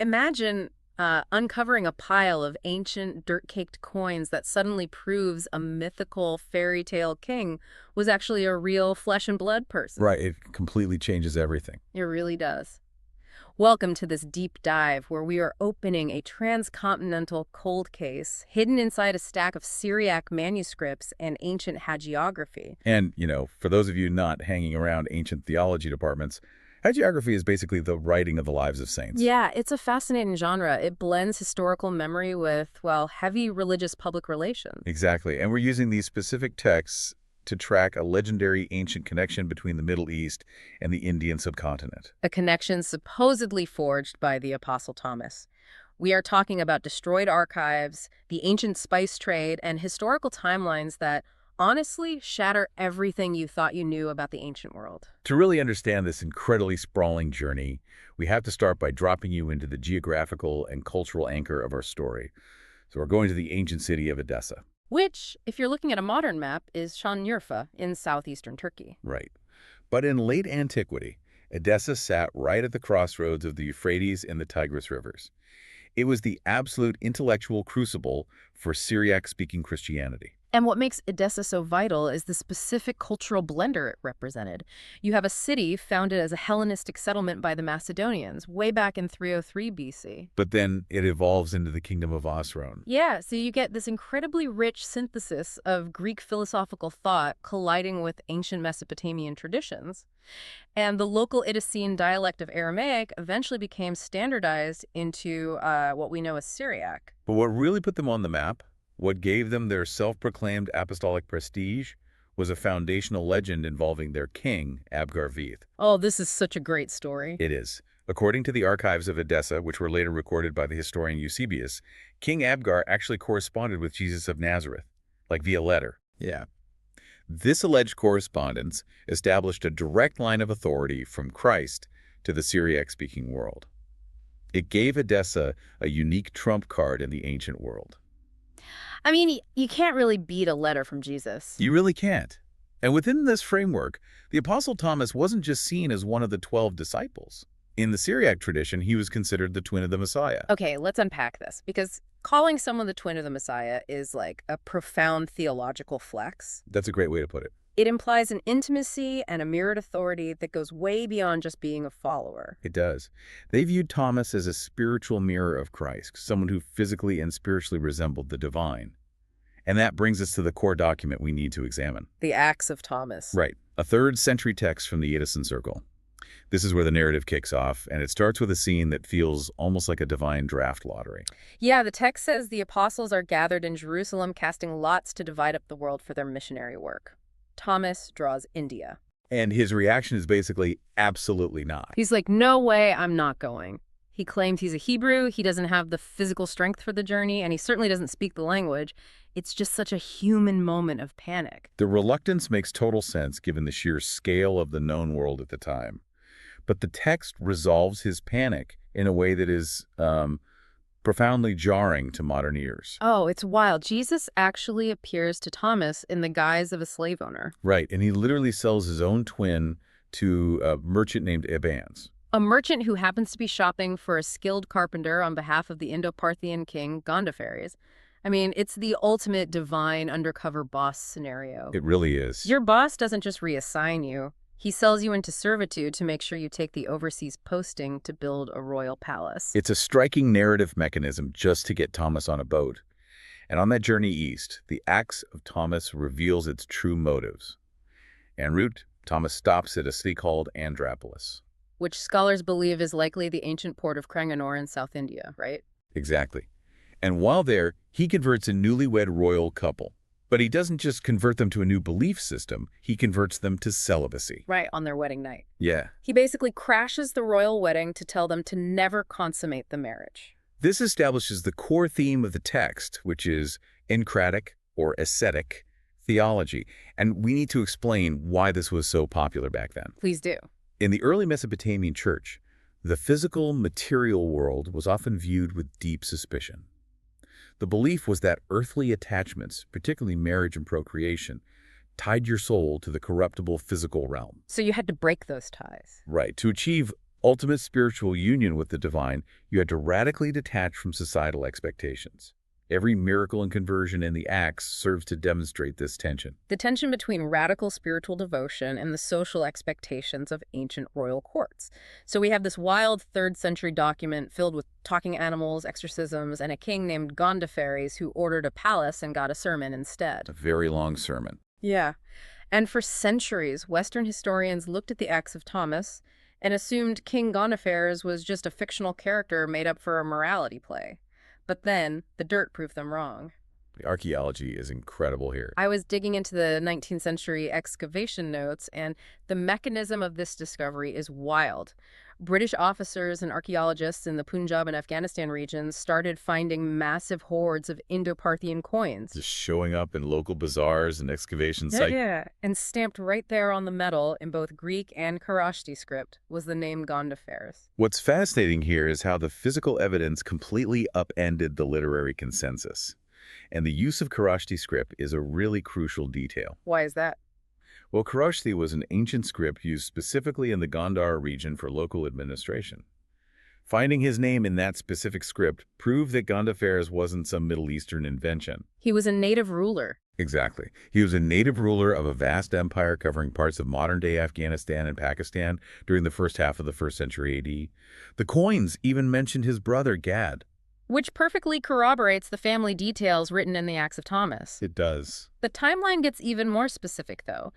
Imagine uncovering a pile of ancient dirt-caked coins that suddenly proves a mythical fairy tale king was actually a real flesh and blood person. Right, it completely changes everything. It really does. Welcome to this deep dive where we are opening a transcontinental cold case hidden inside a stack of Syriac manuscripts and ancient hagiography. And, for those of you not hanging around ancient theology departments, hagiography is basically the writing of the lives of saints. Yeah, it's a fascinating genre. It blends historical memory with, well, heavy religious public relations. Exactly. And we're using these specific texts to track a legendary ancient connection between the Middle East and the Indian subcontinent. A connection supposedly forged by the Apostle Thomas. We are talking about destroyed archives, the ancient spice trade, and historical timelines that honestly shatter everything you thought you knew about the ancient world. To really understand this incredibly sprawling journey, we have to start by dropping you into the geographical and cultural anchor of our story. So we're going to the ancient city of Edessa. Which, if you're looking at a modern map, is Şanlıurfa in southeastern Turkey. Right. But in late antiquity, Edessa sat right at the crossroads of the Euphrates and the Tigris rivers. It was the absolute intellectual crucible for Syriac-speaking Christianity. And what makes Edessa so vital is the specific cultural blender it represented. You have a city founded as a Hellenistic settlement by the Macedonians way back in 303 BC. But then it evolves into the kingdom of Osroene. Yeah, so you get this incredibly rich synthesis of Greek philosophical thought colliding with ancient Mesopotamian traditions. And the local Edessene dialect of Aramaic eventually became standardized into what we know as Syriac. But what really put them on the map, what gave them their self-proclaimed apostolic prestige, was a foundational legend involving their king, Abgar-Vith. Oh, this is such a great story. It is. According to the archives of Edessa, which were later recorded by the historian Eusebius, King Abgar actually corresponded with Jesus of Nazareth, like via letter. Yeah. This alleged correspondence established a direct line of authority from Christ to the Syriac-speaking world. It gave Edessa a unique trump card in the ancient world. I mean, you can't really beat a letter from Jesus. You really can't. And within this framework, the Apostle Thomas wasn't just seen as one of the 12 disciples. In the Syriac tradition, he was considered the twin of the Messiah. Okay, let's unpack this, because calling someone the twin of the Messiah is like a profound theological flex. That's a great way to put it. It implies an intimacy and a mirrored authority that goes way beyond just being a follower. It does. They viewed Thomas as a spiritual mirror of Christ, someone who physically and spiritually resembled the divine. And that brings us to the core document we need to examine. The Acts of Thomas. Right, a 3rd century text from the Edessene Circle. This is where the narrative kicks off, and it starts with a scene that feels almost like a divine draft lottery. Yeah, the text says the apostles are gathered in Jerusalem casting lots to divide up the world for their missionary work. Thomas draws India. And his reaction is basically, absolutely not. He's like, no way, I'm not going. He claims he's a Hebrew, he doesn't have the physical strength for the journey, and he certainly doesn't speak the language. It's just such a human moment of panic. The reluctance makes total sense given the sheer scale of the known world at the time. But the text resolves his panic in a way that is profoundly jarring to modern ears. Oh, it's wild. Jesus actually appears to Thomas in the guise of a slave owner. Right, and he literally sells his own twin to a merchant named Ebans. A merchant who happens to be shopping for a skilled carpenter on behalf of the Indo-Parthian king Gondophares. I mean, it's the ultimate divine undercover boss scenario. It really is. Your boss doesn't just reassign you. He sells you into servitude to make sure you take the overseas posting to build a royal palace. It's a striking narrative mechanism just to get Thomas on a boat. And on that journey east, the Acts of Thomas reveals its true motives. En route, Thomas stops at a city called Andrapolis. Which scholars believe is likely the ancient port of Cranganore in South India, right? Exactly. And while there, he converts a newlywed royal couple. But he doesn't just convert them to a new belief system, he converts them to celibacy. Right, on their wedding night. Yeah. He basically crashes the royal wedding to tell them to never consummate the marriage. This establishes the core theme of the text, which is encratic or ascetic theology. And we need to explain why this was so popular back then. Please do. In the early Mesopotamian church, the physical, material world was often viewed with deep suspicion. The belief was that earthly attachments, particularly marriage and procreation, tied your soul to the corruptible physical realm. So you had to break those ties. Right, to achieve ultimate spiritual union with the divine, you had to radically detach from societal expectations. Every miracle and conversion in the Acts serves to demonstrate this tension. The tension between radical spiritual devotion and the social expectations of ancient royal courts. So we have this wild 3rd century document filled with talking animals, exorcisms, and a king named Gondophares who ordered a palace and got a sermon instead. A very long sermon. Yeah. And for centuries, Western historians looked at the Acts of Thomas and assumed King Gondophares was just a fictional character made up for a morality play. But then, the dirt proved them wrong. The archaeology is incredible here. I was digging into the 19th century excavation notes, and the mechanism of this discovery is wild. British officers and archaeologists in the Punjab and Afghanistan regions started finding massive hoards of Indo-Parthian coins. Just showing up in local bazaars and excavation sites. Yeah, and stamped right there on the metal in both Greek and Kharosthi script was the name Gondophares. What's fascinating here is how the physical evidence completely upended the literary consensus. And the use of Kharosthi script is a really crucial detail. Why is that? Well, Kharosthi was an ancient script used specifically in the Gandhara region for local administration. Finding his name in that specific script proved that Gondophares wasn't some Middle Eastern invention. He was a native ruler. Exactly. He was a native ruler of a vast empire covering parts of modern-day Afghanistan and Pakistan during the first half of the 1st century AD. The coins even mentioned his brother Gad. Which perfectly corroborates the family details written in the Acts of Thomas. It does. The timeline gets even more specific, though.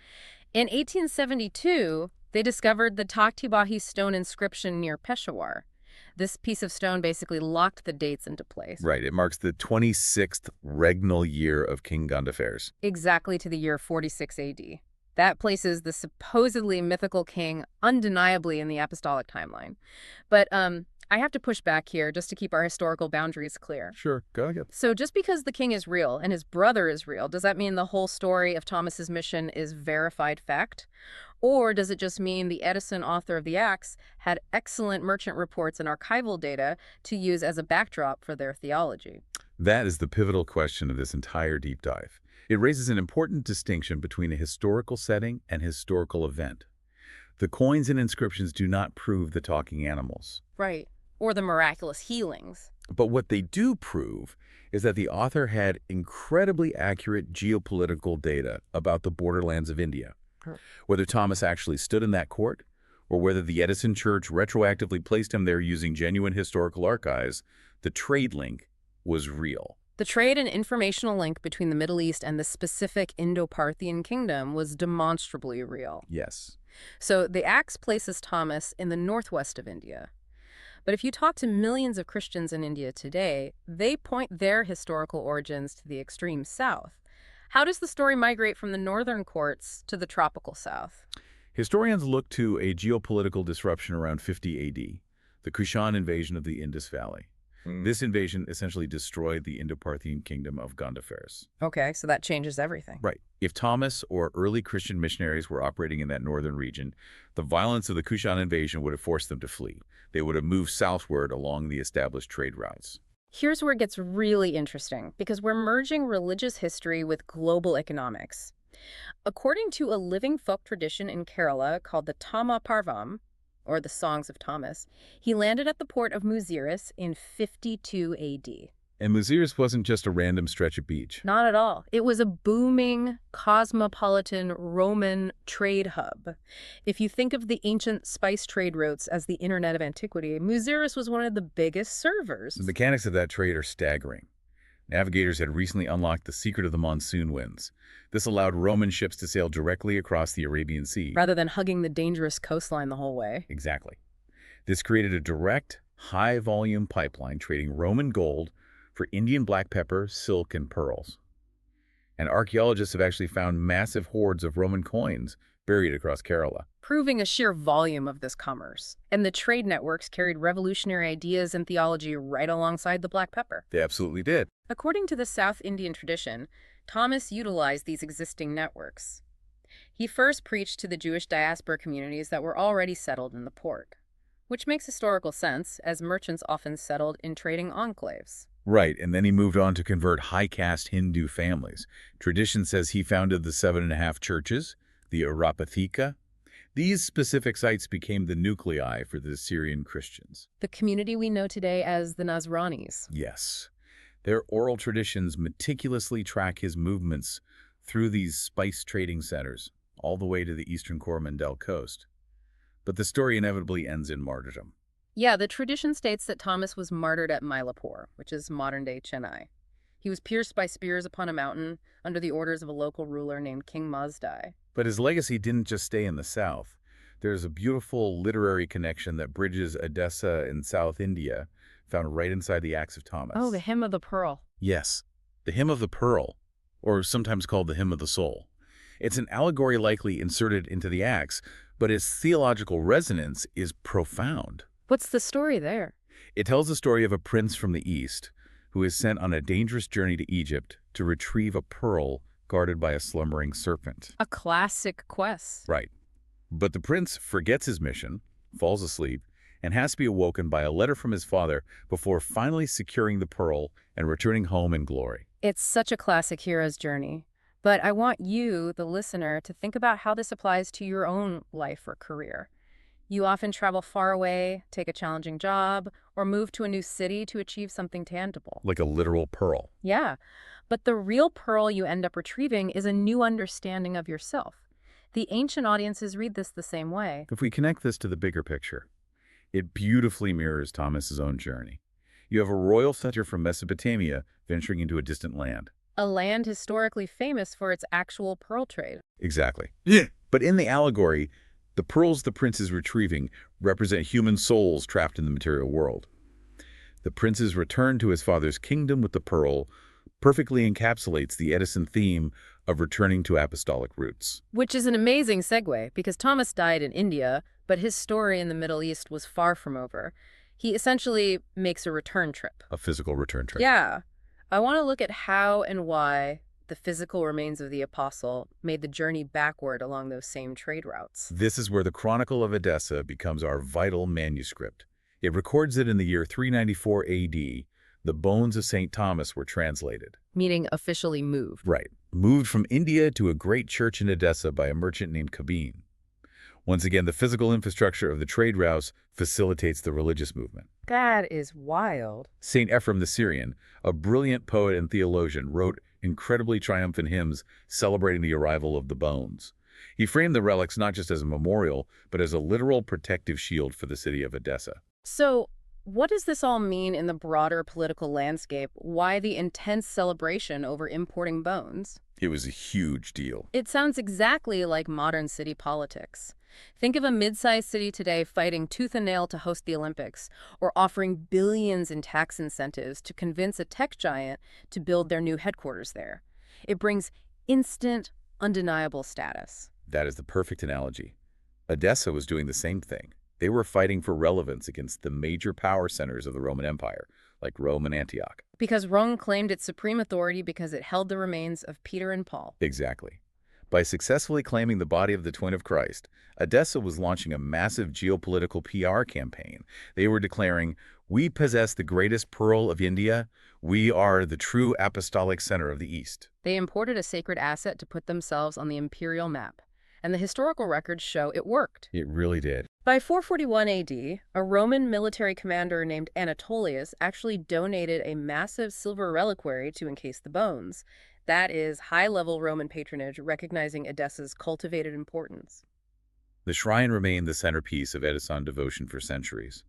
In 1872, they discovered the Takhti Bahi stone inscription near Peshawar. This piece of stone basically locked the dates into place. Right. It marks the 26th regnal year of King Gondophares. Exactly to the year 46 AD. That places the supposedly mythical king undeniably in the apostolic timeline. But, I have to push back here just to keep our historical boundaries clear. Sure, go ahead. So just because the king is real and his brother is real, does that mean the whole story of Thomas's mission is verified fact? Or does it just mean the Edison, author of the Acts, had excellent merchant reports and archival data to use as a backdrop for their theology? That is the pivotal question of this entire deep dive. It raises an important distinction between a historical setting and historical event. The coins and inscriptions do not prove the talking animals. Right. Or the miraculous healings. But what they do prove is that the author had incredibly accurate geopolitical data about the borderlands of India. Whether Thomas actually stood in that court, or whether the Edison Church retroactively placed him there using genuine historical archives, the trade link was real. The trade and informational link between the Middle East and the specific Indo-Parthian kingdom was demonstrably real. Yes. So the Acts places Thomas in the northwest of India. But if you talk to millions of Christians in India today, they point their historical origins to the extreme south. How does the story migrate from the northern courts to the tropical south? Historians look to a geopolitical disruption around 50 AD, the Kushan invasion of the Indus Valley. This invasion essentially destroyed the Indo-Parthian kingdom of Gondophares. Okay, so that changes everything. Right. If Thomas or early Christian missionaries were operating in that northern region, the violence of the Kushan invasion would have forced them to flee. They would have moved southward along the established trade routes. Here's where it gets really interesting, because we're merging religious history with global economics. According to a living folk tradition in Kerala called the Tama Parvam, or the Songs of Thomas, he landed at the port of Muziris in 52 AD. And Muziris wasn't just a random stretch of beach. Not at all. It was a booming, cosmopolitan Roman trade hub. If you think of the ancient spice trade routes as the internet of antiquity, Muziris was one of the biggest servers. The mechanics of that trade are staggering. Navigators had recently unlocked the secret of the monsoon winds. This allowed Roman ships to sail directly across the Arabian Sea. Rather than hugging the dangerous coastline the whole way. Exactly. This created a direct, high-volume pipeline trading Roman gold for Indian black pepper, silk, and pearls. And archaeologists have actually found massive hoards of Roman coins buried across Kerala, proving a sheer volume of this commerce. And the trade networks carried revolutionary ideas and theology right alongside the black pepper. They absolutely did. According to the South Indian tradition, Thomas utilized these existing networks. He first preached to the Jewish diaspora communities that were already settled in the port, which makes historical sense, as merchants often settled in trading enclaves. Right, and then he moved on to convert high-caste Hindu families. Tradition says he founded the 7.5 churches, the Arapathika. These specific sites became the nuclei for the Syrian Christians. The community we know today as the Nasranis. Yes. Their oral traditions meticulously track his movements through these spice trading centers, all the way to the eastern Coromandel coast. But the story inevitably ends in martyrdom. Yeah, the tradition states that Thomas was martyred at Mylapore, which is modern-day Chennai. He was pierced by spears upon a mountain under the orders of a local ruler named King Mazdai. But his legacy didn't just stay in the south. There's a beautiful literary connection that bridges Edessa in South India, found right inside the Acts of Thomas. Oh, the Hymn of the Pearl. Yes, the Hymn of the Pearl, or sometimes called the Hymn of the Soul. It's an allegory likely inserted into the Acts, but its theological resonance is profound. What's the story there? It tells the story of a prince from the east who is sent on a dangerous journey to Egypt to retrieve a pearl guarded by a slumbering serpent. A classic quest. Right. But the prince forgets his mission, falls asleep, and has to be awoken by a letter from his father before finally securing the pearl and returning home in glory. It's such a classic hero's journey. But I want you, the listener, to think about how this applies to your own life or career. You often travel far away, take a challenging job, or move to a new city to achieve something tangible. Like a literal pearl. Yeah, but the real pearl you end up retrieving is a new understanding of yourself. The ancient audiences read this the same way. If we connect this to the bigger picture, it beautifully mirrors Thomas's own journey. You have a royal center from Mesopotamia venturing into a distant land. A land historically famous for its actual pearl trade. Exactly. Yeah. But in the allegory, the pearls the prince is retrieving represent human souls trapped in the material world. The prince's return to his father's kingdom with the pearl perfectly encapsulates the Edison theme of returning to apostolic roots. Which is an amazing segue, because Thomas died in India, but his story in the Middle East was far from over. He essentially makes a return trip. A physical return trip. Yeah. I want to look at how and why the physical remains of the apostle made the journey backward along those same trade routes. This is where the Chronicle of Edessa becomes our vital manuscript. It records that in the year 394 AD, the bones of St. Thomas were translated. Meaning officially moved. Right. Moved from India to a great church in Edessa by a merchant named Cabin. Once again, the physical infrastructure of the trade routes facilitates the religious movement. That is wild. St. Ephrem the Syrian, a brilliant poet and theologian, wrote incredibly triumphant hymns celebrating the arrival of the bones. He framed the relics not just as a memorial, but as a literal protective shield for the city of Edessa. So, what does this all mean in the broader political landscape? Why the intense celebration over importing bones? It was a huge deal. It sounds exactly like modern city politics. Think of a mid-sized city today fighting tooth and nail to host the Olympics, or offering billions in tax incentives to convince a tech giant to build their new headquarters there. It brings instant, undeniable status. That is the perfect analogy. Edessa was doing the same thing. They were fighting for relevance against the major power centers of the Roman Empire, like Rome and Antioch. Because Rome claimed its supreme authority because it held the remains of Peter and Paul. Exactly. By successfully claiming the body of the twin of Christ, Edessa was launching a massive geopolitical PR campaign. They were declaring, "We possess the greatest pearl of India. We are the true apostolic center of the East." They imported a sacred asset to put themselves on the imperial map. And the historical records show it worked. It really did. By 441 AD, a Roman military commander named Anatolius actually donated a massive silver reliquary to encase the bones. That is high-level Roman patronage recognizing Edessa's cultivated importance. The shrine remained the centerpiece of Edessan devotion for centuries.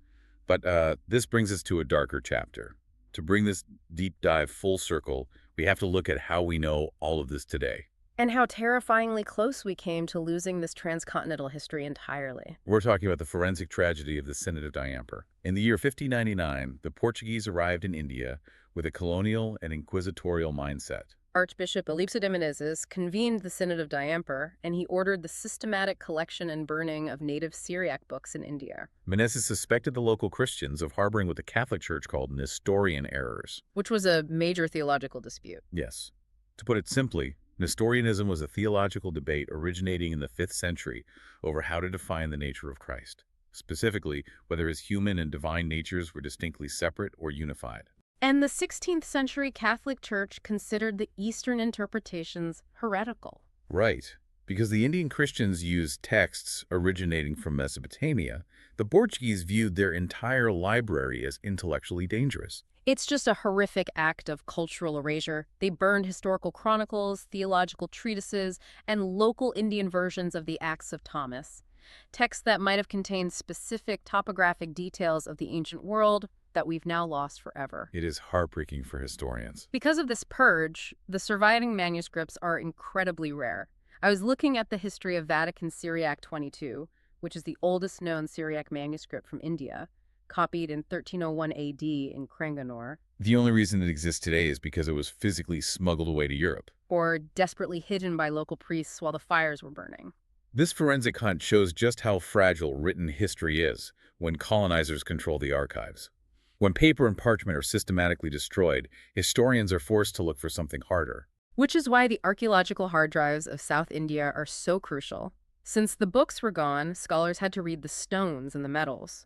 But this brings us to a darker chapter. To bring this deep dive full circle, we have to look at how we know all of this today. And how terrifyingly close we came to losing this transcontinental history entirely. We're talking about the forensic tragedy of the Synod of Diamper. In the year 1599, the Portuguese arrived in India with a colonial and inquisitorial mindset. Archbishop Elipso de Menezes convened the Synod of Diamper, and he ordered the systematic collection and burning of native Syriac books in India. Menezes suspected the local Christians of harboring what the Catholic Church called Nestorian errors. Which was a major theological dispute. Yes. To put it simply, Nestorianism was a theological debate originating in the 5th century over how to define the nature of Christ, specifically whether his human and divine natures were distinctly separate or unified. And the 16th century Catholic Church considered the Eastern interpretations heretical. Right. Because the Indian Christians used texts originating from Mesopotamia, the Portuguese viewed their entire library as intellectually dangerous. It's just a horrific act of cultural erasure. They burned historical chronicles, theological treatises, and local Indian versions of the Acts of Thomas. Texts that might have contained specific topographic details of the ancient world that we've now lost forever. It is heartbreaking for historians. Because of this purge, the surviving manuscripts are incredibly rare. I was looking at the history of Vatican Syriac 22, which is the oldest known Syriac manuscript from India, copied in 1301 AD in Cranganore, The only reason it exists today is because it was physically smuggled away to Europe. or desperately hidden by local priests while the fires were burning. This forensic hunt shows just how fragile written history is when colonizers control the archives. When paper and parchment are systematically destroyed, historians are forced to look for something harder. Which is why the archaeological hard drives of South India are so crucial. Since the books were gone, scholars had to read the stones and the metals.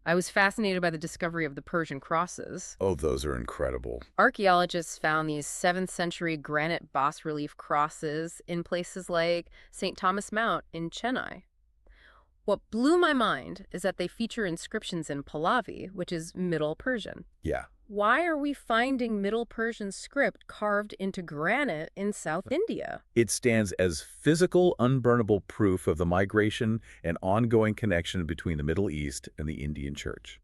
I was fascinated by the discovery of the Persian crosses. Oh, those are incredible. Archaeologists found these 7th century granite bas-relief crosses in places like St. Thomas Mount in Chennai. What blew my mind is that they feature inscriptions in Pahlavi, which is Middle Persian. Yeah. Why are we finding Middle Persian script carved into granite in South India? It stands as physical, unburnable proof of the migration and ongoing connection between the Middle East and the Indian Church,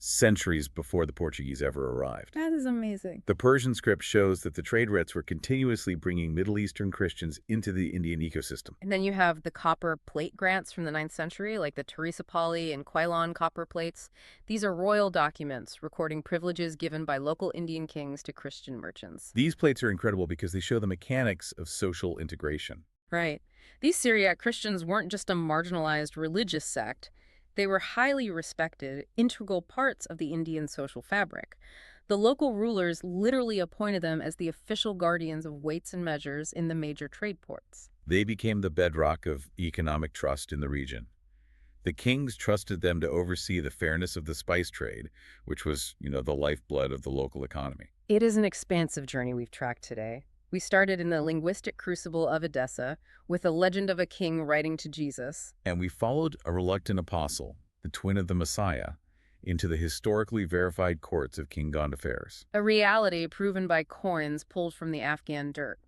centuries before the Portuguese ever arrived. That is amazing. The Persian script shows that the trade routes were continuously bringing Middle Eastern Christians into the Indian ecosystem. And then you have the copper plate grants from the 9th century, like the Teresapalli and Quailon copper plates. These are royal documents recording privileges given by local Indian kings to Christian merchants. These plates are incredible because they show the mechanics of social integration. Right. These Syriac Christians weren't just a marginalized religious sect. They were highly respected, integral parts of the Indian social fabric. The local rulers literally appointed them as the official guardians of weights and measures in the major trade ports. They became the bedrock of economic trust in the region. The kings trusted them to oversee the fairness of the spice trade, which was, the lifeblood of the local economy. It is an expansive journey we've tracked today. We started in the linguistic crucible of Edessa with a legend of a king writing to Jesus. And we followed a reluctant apostle, the twin of the Messiah, into the historically verified courts of King Gondophares. A reality proven by coins pulled from the Afghan dirt.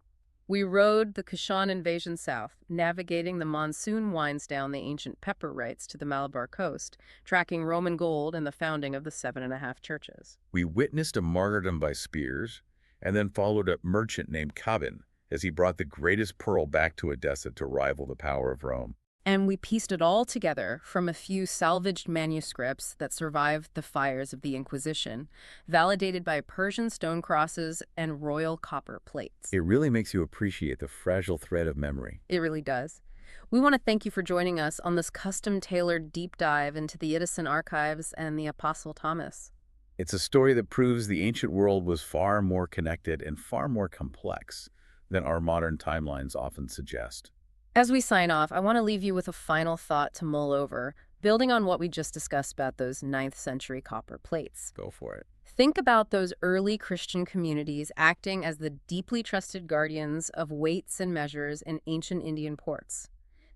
We rode the Kushan invasion south, navigating the monsoon winds down the ancient pepper rights to the Malabar coast, tracking Roman gold and the founding of the 7.5 churches. We witnessed a martyrdom by spears, and then followed a merchant named Cabin as he brought the greatest pearl back to Edessa to rival the power of Rome. And we pieced it all together from a few salvaged manuscripts that survived the fires of the Inquisition, validated by Persian stone crosses and royal copper plates. It really makes you appreciate the fragile thread of memory. It really does. We want to thank you for joining us on this custom-tailored deep dive into the Edison archives and the Apostle Thomas. It's a story that proves the ancient world was far more connected and far more complex than our modern timelines often suggest. As we sign off, I want to leave you with a final thought to mull over, building on what we just discussed about those 9th century copper plates. Go for it. Think about those early Christian communities acting as the deeply trusted guardians of weights and measures in ancient Indian ports.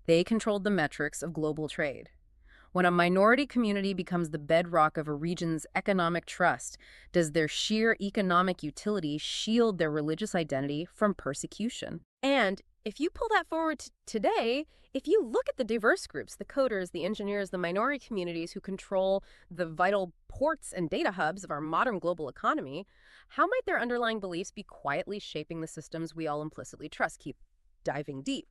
They controlled the metrics of global trade. When a minority community becomes the bedrock of a region's economic trust, does their sheer economic utility shield their religious identity from persecution? And if you pull that forward to today, if you look at the diverse groups, the coders, the engineers, the minority communities who control the vital ports and data hubs of our modern global economy, how might their underlying beliefs be quietly shaping the systems we all implicitly trust? Keep diving deep.